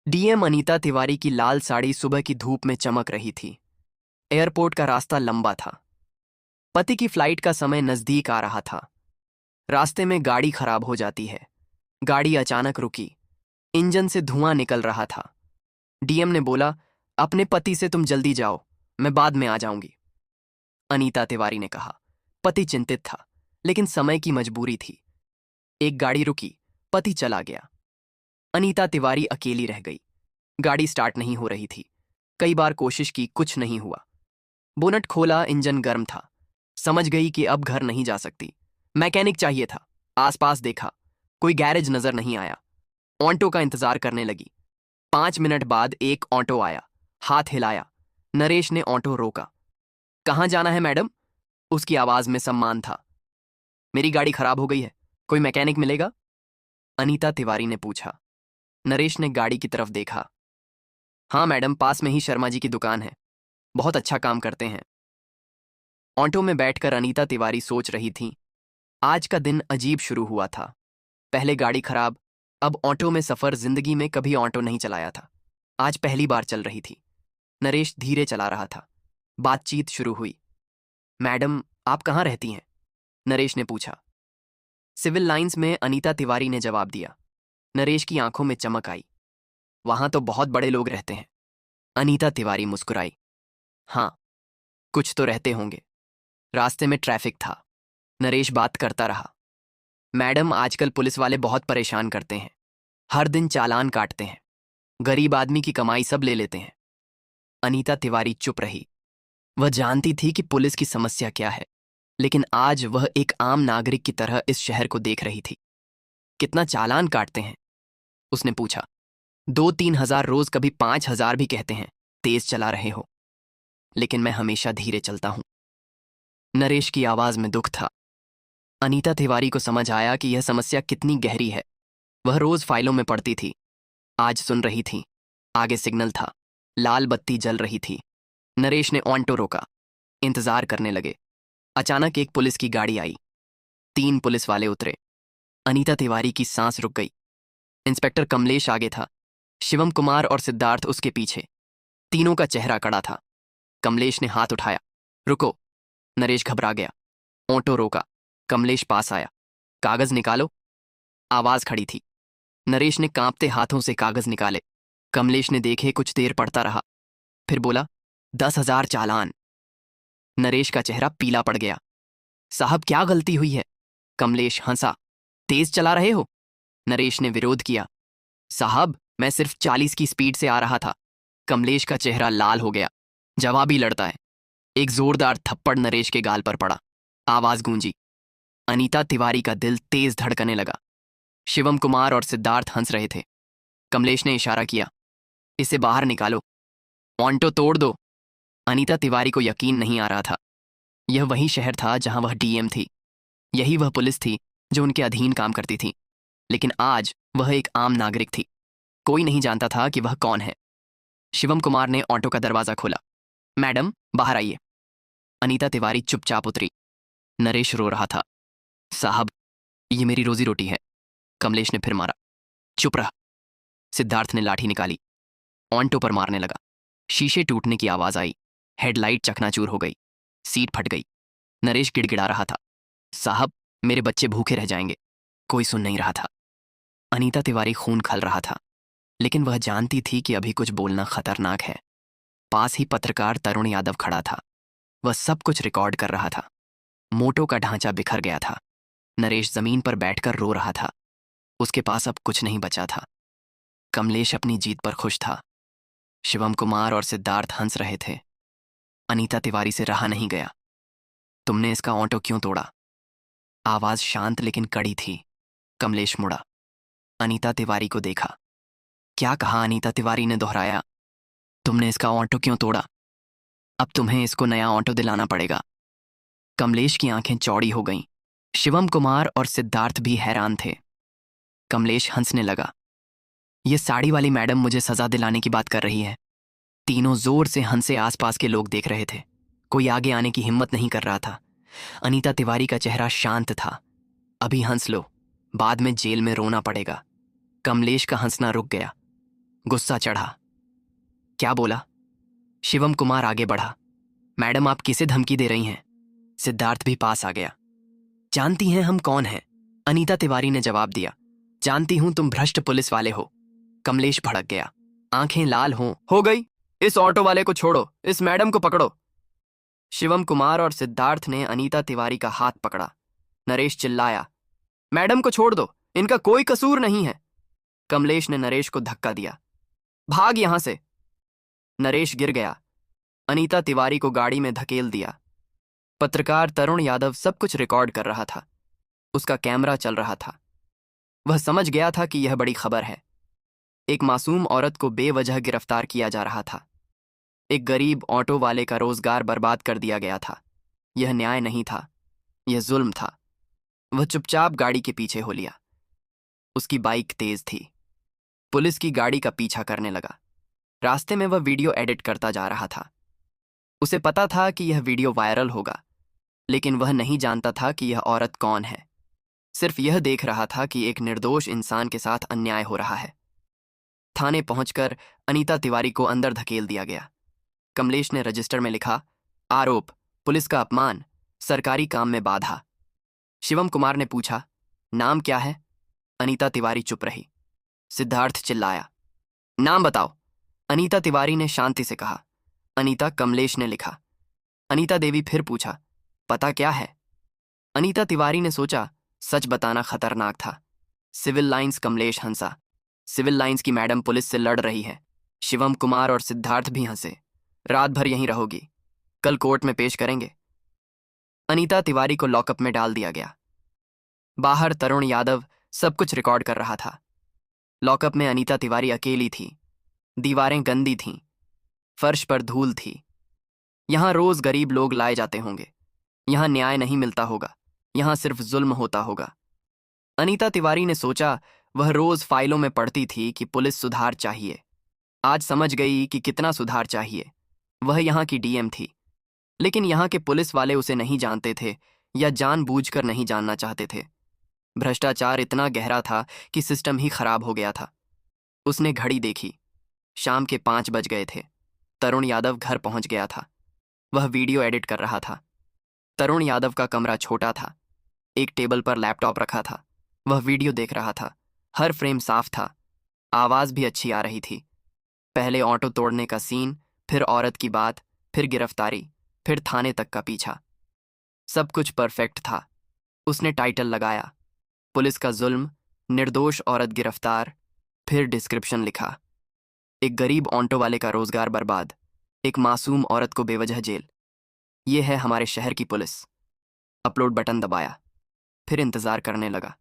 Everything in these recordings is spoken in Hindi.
डीएम अनीता तिवारी की लाल साड़ी सुबह की धूप में चमक रही थी। एयरपोर्ट का रास्ता लंबा था। पति की फ्लाइट का समय नजदीक आ रहा था। रास्ते में गाड़ी खराब हो जाती है। गाड़ी अचानक रुकी। इंजन से धुआं निकल रहा था। डीएम ने बोला, अपने पति से तुम जल्दी जाओ, मैं बाद में आ जाऊंगी। अनीता तिवारी ने कहा। पति चिंतित था, लेकिन समय की मजबूरी थी। एक गाड़ी रुकी, पति चला गया। अनीता तिवारी अकेली रह गई। गाड़ी स्टार्ट नहीं हो रही थी। कई बार कोशिश की, कुछ नहीं हुआ। बोनट खोला, इंजन गर्म था। समझ गई कि अब घर नहीं जा सकती। मैकेनिक चाहिए था। आसपास देखा, कोई गैरेज नजर नहीं आया। ऑटो का इंतजार करने लगी। 5 मिनट बाद एक ऑटो आया। हाथ हिलाया। नरेश ने ऑटो रोका। कहाँ जाना है मैडम? उसकी आवाज में सम्मान था। मेरी गाड़ी खराब हो गई है, कोई मैकेनिक मिलेगा? अनीता तिवारी ने पूछा। नरेश ने गाड़ी की तरफ देखा। हाँ मैडम, पास में ही शर्मा जी की दुकान है, बहुत अच्छा काम करते हैं। ऑटो में बैठकर अनीता तिवारी सोच रही थी। आज का दिन अजीब शुरू हुआ था। पहले गाड़ी खराब, अब ऑटो में सफर। जिंदगी में कभी ऑटो नहीं चलाया था, आज पहली बार चल रही थी। नरेश धीरे चला रहा था। बातचीत शुरू हुई। मैडम, आप कहाँ रहती हैं? नरेश ने पूछा। सिविल लाइंस में, अनीता तिवारी ने जवाब दिया। नरेश की आंखों में चमक आई। वहां तो बहुत बड़े लोग रहते हैं। अनीता तिवारी मुस्कुराई। हाँ, कुछ तो रहते होंगे। रास्ते में ट्रैफिक था। नरेश बात करता रहा। मैडम, आजकल पुलिस वाले बहुत परेशान करते हैं। हर दिन चालान काटते हैं। गरीब आदमी की कमाई सब ले लेते हैं। अनीता तिवारी चुप रही। वह जानती थी कि पुलिस की समस्या क्या है, लेकिन आज वह एक आम नागरिक की तरह इस शहर को देख रही थी। कितना चालान काटते हैं? उसने पूछा। 2-3 हजार रोज, कभी 5 हजार भी कहते हैं। तेज चला रहे हो। लेकिन मैं हमेशा धीरे चलता हूं। नरेश की आवाज में दुख था। अनीता तिवारी को समझ आया कि यह समस्या कितनी गहरी है। वह रोज फाइलों में पढ़ती थी, आज सुन रही थी। आगे सिग्नल था, लाल बत्ती जल रही थी। नरेश ने ऑटो रोका। इंतजार करने लगे। अचानक एक पुलिस की गाड़ी आई। 3 पुलिस वाले उतरे। अनीता तिवारी की सांस रुक गई। इंस्पेक्टर कमलेश आगे था, शिवम कुमार और सिद्धार्थ उसके पीछे। तीनों का चेहरा कड़ा था। कमलेश ने हाथ उठाया। रुको। नरेश घबरा गया। ऑटो रोका। कमलेश पास आया। कागज निकालो। आवाज खड़ी थी। नरेश ने कांपते हाथों से कागज निकाले। कमलेश ने देखे, कुछ देर पढ़ता रहा, फिर बोला, 10,000 चालान। नरेश का चेहरा पीला पड़ गया। साहब, क्या गलती हुई है? कमलेश हंसा। तेज चला रहे हो? नरेश ने विरोध किया। साहब, मैं सिर्फ 40 की स्पीड से आ रहा था। कमलेश का चेहरा लाल हो गया। जवाबी लड़ता है। एक जोरदार थप्पड़ नरेश के गाल पर पड़ा। आवाज गूंजी। अनीता तिवारी का दिल तेज धड़कने लगा। शिवम कुमार और सिद्धार्थ हंस रहे थे। कमलेश ने इशारा किया, इसे बाहर निकालो, ऑटो तोड़ दो। अनीता तिवारी को यकीन नहीं आ रहा था। यह वही शहर था जहां वह डीएम थी। यही वह पुलिस थी जो उनके अधीन काम करती थी। लेकिन आज वह एक आम नागरिक थी। कोई नहीं जानता था कि वह कौन है। शिवम कुमार ने ऑटो का दरवाजा खोला। मैडम, बाहर आइए। अनीता तिवारी चुपचाप उतरी। नरेश रो रहा था। साहब, ये मेरी रोजी रोटी है। कमलेश ने फिर मारा। चुप रहा। सिद्धार्थ ने लाठी निकाली। ऑटो पर मारने लगा। शीशे टूटने की आवाज आई। हेडलाइट चकनाचूर हो गई। सीट फट गई। नरेश गिड़गिड़ा रहा था। साहब, मेरे बच्चे भूखे रह जाएंगे। कोई सुन नहीं रहा था। अनीता तिवारी खून खल रहा था, लेकिन वह जानती थी कि अभी कुछ बोलना खतरनाक है। पास ही पत्रकार तरुण यादव खड़ा था। वह सब कुछ रिकॉर्ड कर रहा था। मोटो का ढांचा बिखर गया था। नरेश जमीन पर बैठकर रो रहा था। उसके पास अब कुछ नहीं बचा था। कमलेश अपनी जीत पर खुश था। शिवम कुमार और सिद्धार्थ हंस रहे थे। अनीता तिवारी से रहा नहीं गया। तुमने इसका ऑटो क्यों तोड़ा? आवाज शांत लेकिन कड़ी थी। कमलेश मुड़ा। अनीता तिवारी को देखा। क्या कहा? अनीता तिवारी ने दोहराया। तुमने इसका ऑटो क्यों तोड़ा? अब तुम्हें इसको नया ऑटो दिलाना पड़ेगा। कमलेश की आंखें चौड़ी हो गईं। शिवम कुमार और सिद्धार्थ भी हैरान थे। कमलेश हंसने लगा। ये साड़ी वाली मैडम मुझे सजा दिलाने की बात कर रही है। तीनों जोर से हंसे। आसपास के लोग देख रहे थे। कोई आगे आने की हिम्मत नहीं कर रहा था। अनीता तिवारी का चेहरा शांत था। अभी हंस लो, बाद में जेल में रोना पड़ेगा। कमलेश का हंसना रुक गया। गुस्सा चढ़ा। क्या बोला? शिवम कुमार आगे बढ़ा। मैडम, आप किसे धमकी दे रही हैं? सिद्धार्थ भी पास आ गया। जानती हैं हम कौन हैं? अनीता तिवारी ने जवाब दिया। जानती हूं, तुम भ्रष्ट पुलिस वाले हो। कमलेश भड़क गया। आंखें लाल हो गई। इस ऑटो वाले को छोड़ो, इस मैडम को पकड़ो। शिवम कुमार और सिद्धार्थ ने अनीता तिवारी का हाथ पकड़ा। नरेश चिल्लाया, मैडम को छोड़ दो, इनका कोई कसूर नहीं है। कमलेश ने नरेश को धक्का दिया। भाग यहां से। नरेश गिर गया। अनीता तिवारी को गाड़ी में धकेल दिया। पत्रकार तरुण यादव सब कुछ रिकॉर्ड कर रहा था। उसका कैमरा चल रहा था। वह समझ गया था कि यह बड़ी खबर है। एक मासूम औरत को बेवजह गिरफ्तार किया जा रहा था। एक गरीब ऑटो वाले का रोजगार बर्बाद कर दिया गया था। यह न्याय नहीं था, यह जुल्म था। वह चुपचाप गाड़ी के पीछे हो लिया। उसकी बाइक तेज थी। पुलिस की गाड़ी का पीछा करने लगा। रास्ते में वह वीडियो एडिट करता जा रहा था। उसे पता था कि यह वीडियो वायरल होगा, लेकिन वह नहीं जानता था कि यह औरत कौन है। सिर्फ यह देख रहा था कि एक निर्दोष इंसान के साथ अन्याय हो रहा है। थाने पहुंचकर अनीता तिवारी को अंदर धकेल दिया गया। कमलेश ने रजिस्टर में लिखा, आरोप पुलिस का अपमान, सरकारी काम में बाधा। शिवम कुमार ने पूछा, नाम क्या है? अनीता तिवारी चुप रही। सिद्धार्थ चिल्लाया, नाम बताओ। अनीता तिवारी ने शांति से कहा, अनीता। कमलेश ने लिखा। अनीता देवी फिर पूछा, पता क्या है? अनीता तिवारी ने सोचा, सच बताना खतरनाक था। Civil Lines. कमलेश हंसा। सिविल लाइंस की मैडम पुलिस से लड़ रही है। शिवम कुमार और सिद्धार्थ भी हंसे। रात भर यहीं रहोगी, कल कोर्ट में पेश करेंगे। अनीता तिवारी को लॉकअप में डाल दिया गया। बाहर तरुण यादव सब कुछ रिकॉर्ड कर रहा था। लॉकअप में अनीता तिवारी अकेली थी। दीवारें गंदी थीं, फर्श पर धूल थी। यहां रोज गरीब लोग लाए जाते होंगे। यहां न्याय नहीं मिलता होगा। यहां सिर्फ जुल्म होता होगा। अनीता तिवारी ने सोचा, वह रोज फाइलों में पढ़ती थी कि पुलिस सुधार चाहिए। आज समझ गई कि कितना सुधार चाहिए। वह यहां की डीएम थी, लेकिन यहां के पुलिस वाले उसे नहीं जानते थे या जानबूझकर नहीं जानना चाहते थे। भ्रष्टाचार इतना गहरा था कि सिस्टम ही खराब हो गया था। उसने घड़ी देखी। शाम के 5 बज गए थे। तरुण यादव घर पहुंच गया था। वह वीडियो एडिट कर रहा था। तरुण यादव का कमरा छोटा था। एक टेबल पर लैपटॉप रखा था। वह वीडियो देख रहा था। हर फ्रेम साफ था। आवाज भी अच्छी आ रही थी। पहले ऑटो तोड़ने का सीन, फिर औरत की बात, फिर गिरफ्तारी, फिर थाने तक का पीछा। सब कुछ परफेक्ट था। उसने टाइटल लगाया, पुलिस का जुल्म, निर्दोष औरत गिरफ्तार। फिर डिस्क्रिप्शन लिखा, एक गरीब ऑटो वाले का रोजगार बर्बाद, एक मासूम औरत को बेवजह जेल। ये है हमारे शहर की पुलिस। अपलोड बटन दबाया, फिर इंतजार करने लगा।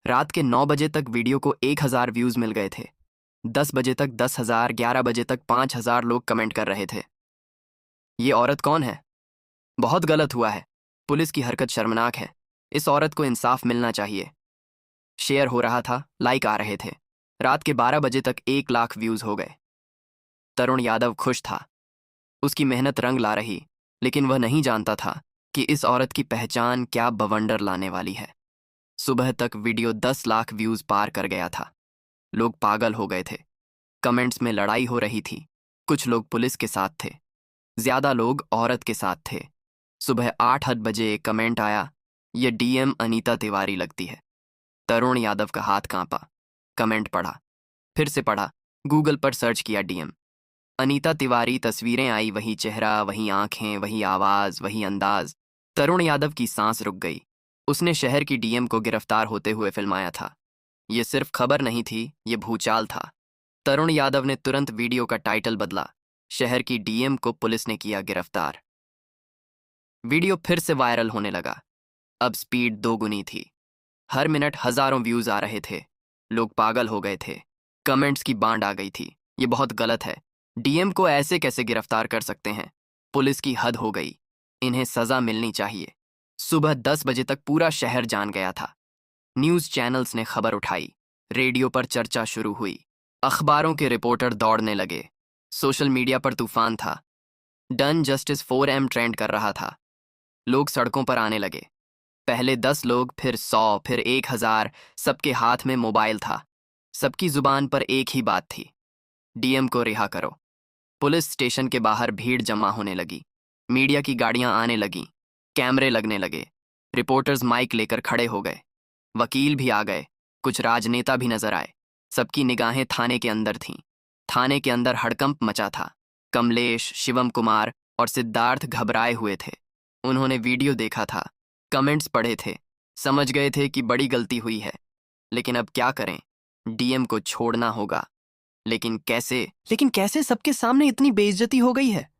रात के 9 बजे तक वीडियो को 1000 व्यूज मिल गए थे। 10 बजे तक 10,000, 11 बजे तक 5,000 लोग कमेंट कर रहे थे। ये औरत कौन है? बहुत गलत हुआ है। पुलिस की हरकत शर्मनाक है। इस औरत को इंसाफ मिलना चाहिए। शेयर हो रहा था, लाइक आ रहे थे। रात के 12 बजे तक 1 लाख व्यूज हो गए। तरुण यादव खुश था। उसकी मेहनत रंग ला रही, लेकिन वह नहीं जानता था कि इस औरत की पहचान क्या बवंडर लाने वाली है। सुबह तक वीडियो 10 लाख व्यूज पार कर गया था। लोग पागल हो गए थे। कमेंट्स में लड़ाई हो रही थी। कुछ लोग पुलिस के साथ थे, ज्यादा लोग औरत के साथ थे। सुबह 8 बजे एक कमेंट आया, ये डीएम अनीता तिवारी लगती है। तरुण यादव का हाथ कांपा। कमेंट पढ़ा, फिर से पढ़ा, गूगल पर सर्च किया डीएम अनीता तिवारी। तस्वीरें आई, वही चेहरा, वही आंखें, वही आवाज, वही अंदाज। तरुण यादव की सांस रुक गई। उसने शहर की डीएम को गिरफ्तार होते हुए फिल्माया था। ये सिर्फ खबर नहीं थी, ये भूचाल था। तरुण यादव ने तुरंत वीडियो का टाइटल बदला, शहर की डीएम को पुलिस ने किया गिरफ्तार। वीडियो फिर से वायरल होने लगा। अब स्पीड 2 गुनी थी। हर मिनट हजारों व्यूज आ रहे थे। लोग पागल हो गए थे। कमेंट्स की बांड आ गई थी, ये बहुत गलत है। डीएम को ऐसे कैसे गिरफ्तार कर सकते हैं? पुलिस की हद हो गई। इन्हें सजा मिलनी चाहिए। सुबह 10 बजे तक पूरा शहर जान गया था। न्यूज चैनल्स ने खबर उठाई। रेडियो पर चर्चा शुरू हुई। अखबारों के रिपोर्टर दौड़ने लगे। सोशल मीडिया पर तूफान था। डन जस्टिस 4M ट्रेंड कर रहा था। लोग सड़कों पर आने लगे। पहले 10 लोग, फिर 100, फिर 1000। सबके हाथ में मोबाइल था। सबकी जुबान पर एक ही बात थी, डीएम को रिहा करो। पुलिस स्टेशन के बाहर भीड़ जमा होने लगी। मीडिया की गाड़ियां आने लगीं, कैमरे लगने लगे, रिपोर्टर्स माइक लेकर खड़े हो गए, वकील भी आ गए, कुछ राजनेता भी नजर आए। सबकी निगाहें थाने के अंदर थीं। थाने के अंदर हड़कंप मचा था। कमलेश, शिवम कुमार और सिद्धार्थ घबराए हुए थे। उन्होंने वीडियो देखा था, कमेंट्स पढ़े थे, समझ गए थे कि बड़ी गलती हुई है। लेकिन अब क्या करें? डीएम को छोड़ना होगा। लेकिन कैसे सबके सामने इतनी बेइज्जती हो गई है?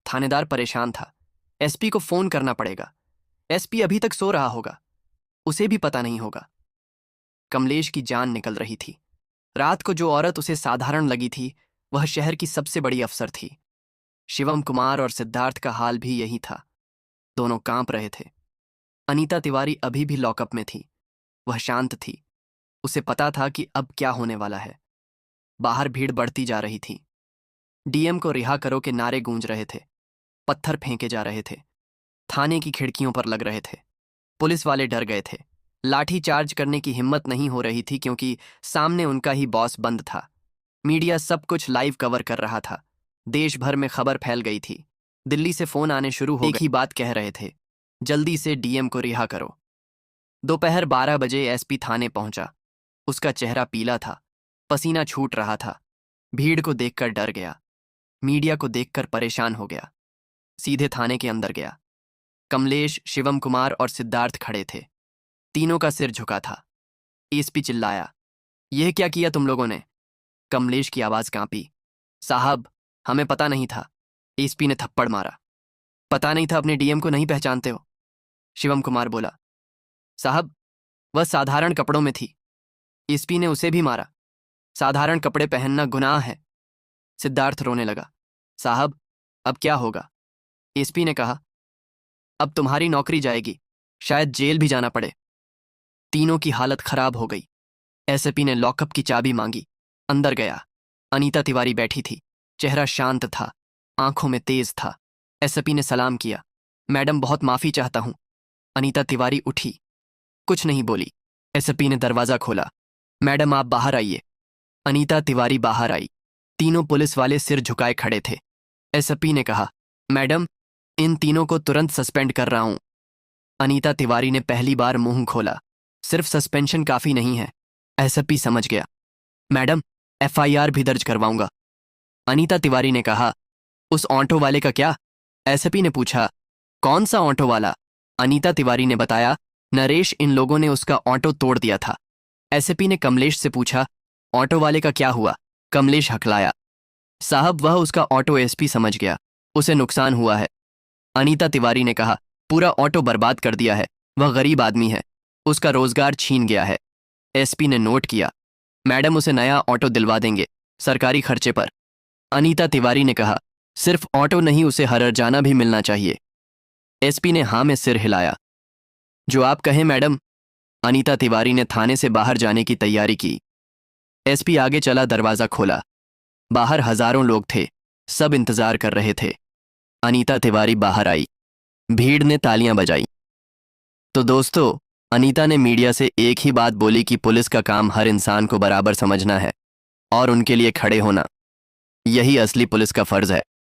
थानेदार परेशान था। एसपी को फोन करना पड़ेगा। एसपी अभी तक सो रहा होगा, उसे भी पता नहीं होगा। कमलेश की जान निकल रही थी। रात को जो औरत उसे साधारण लगी थी, वह शहर की सबसे बड़ी अफसर थी। शिवम कुमार और सिद्धार्थ का हाल भी यही था। दोनों कांप रहे थे। अनीता तिवारी अभी भी लॉकअप में थी। वह शांत थी। उसे पता था कि अब क्या होने वाला है। बाहर भीड़ बढ़ती जा रही थी। डीएम को रिहा करो के नारे गूंज रहे थे। पत्थर फेंके जा रहे थे। थाने की खिड़कियों पर लग रहे थे। पुलिस वाले डर गए थे। लाठी चार्ज करने की हिम्मत नहीं हो रही थी क्योंकि सामने उनका ही बॉस बंद था। मीडिया सब कुछ लाइव कवर कर रहा था। देश भर में खबर फैल गई थी। दिल्ली से फोन आने शुरू हो गए। एक ही बात कह रहे थे, जल्दी से डीएम को रिहा करो। दोपहर 12 बजे एसपी थाने पहुंचा। उसका चेहरा पीला था, पसीना छूट रहा था। भीड़ को देखकर डर गया, मीडिया को देखकर परेशान हो गया। सीधे थाने के अंदर गया। कमलेश, शिवम कुमार और सिद्धार्थ खड़े थे। तीनों का सिर झुका था। एसपी चिल्लाया, यह क्या किया तुम लोगों ने? कमलेश की आवाज कांपी, साहब हमें पता नहीं था। एसपी ने थप्पड़ मारा। पता नहीं था? अपने डीएम को नहीं पहचानते हो? शिवम कुमार बोला, साहब वह साधारण कपड़ों में थी। एसपी ने उसे भी मारा। साधारण कपड़े पहनना गुनाह है। सिद्धार्थ रोने लगा, साहब अब क्या होगा? एसपी ने कहा, अब तुम्हारी नौकरी जाएगी, शायद जेल भी जाना पड़े। तीनों की हालत खराब हो गई। एसपी ने लॉकअप की चाबी मांगी। अंदर गया। अनीता तिवारी बैठी थी। चेहरा शांत था, आंखों में तेज था। एसपी ने सलाम किया, मैडम बहुत माफी चाहता हूं। अनीता तिवारी उठी, कुछ नहीं बोली। एसपी ने दरवाजा खोला, मैडम आप बाहर आइए। अनीता तिवारी बाहर आई। तीनों पुलिस वाले सिर झुकाए खड़े थे। एसपी ने कहा, मैडम इन तीनों को तुरंत सस्पेंड कर रहा हूं। अनीता तिवारी ने पहली बार मुंह खोला, सिर्फ सस्पेंशन काफी नहीं है। एसपी समझ गया, मैडम एफआईआर भी दर्ज करवाऊंगा। अनीता तिवारी ने कहा, उस ऑटो वाले का क्या? एसपी ने पूछा, कौन सा ऑटो वाला? अनीता तिवारी ने बताया, नरेश, इन लोगों ने उसका ऑटो तोड़ दिया था। एसपी ने कमलेश से पूछा, ऑटो वाले का क्या हुआ? कमलेश हकलाया, साहब वह उसका ऑटो एसपी समझ गया, उसे नुकसान हुआ है। अनीता तिवारी ने कहा, पूरा ऑटो बर्बाद कर दिया है, वह गरीब आदमी है, उसका रोजगार छीन गया है। एसपी ने नोट किया, मैडम उसे नया ऑटो दिलवा देंगे, सरकारी खर्चे पर। अनीता तिवारी ने कहा, सिर्फ ऑटो नहीं, उसे हर्जाना भी मिलना चाहिए। एसपी ने हाँ में सिर हिलाया, जो आप कहें मैडम। अनीता तिवारी ने थाने से बाहर जाने की तैयारी की। एसपी आगे चला, दरवाजा खोला। बाहर हजारों लोग थे, सब इंतजार कर रहे थे। अनीता तिवारी बाहर आई। भीड़ ने तालियां बजाई। तो दोस्तों, अनीता ने मीडिया से एक ही बात बोली कि पुलिस का काम हर इंसान को बराबर समझना है और उनके लिए खड़े होना। यही असली पुलिस का फर्ज है।